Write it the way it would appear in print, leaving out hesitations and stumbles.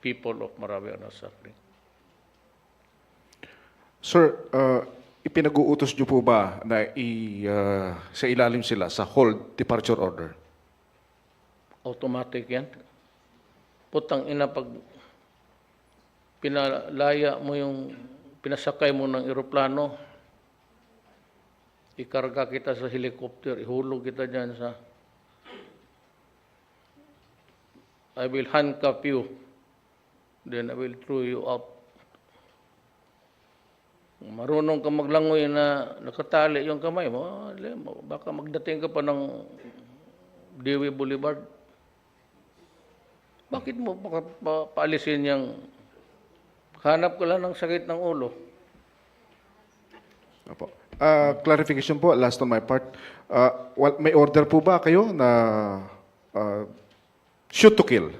people of Marawi are not suffering. Sir, ipinag-uutos niyo po ba na sa ilalim sila sa hold departure order? Automatic yan. Putang ina, pag pinalaya mo yung, pinasakay mo ng eroplano, ikarga kita sa helicopter, ihulog kita dyan sa, I will handcuff you, then I will throw you out. Marunong ka maglangoy na nakatali yung kamay mo, baka magdating ka pa ng Dewey Boulevard. Bakit mo paalisin yung hanap ko lang ng sakit ng ulo? Opo. Clarification po, last on my part. May order po ba kayo na shoot to kill?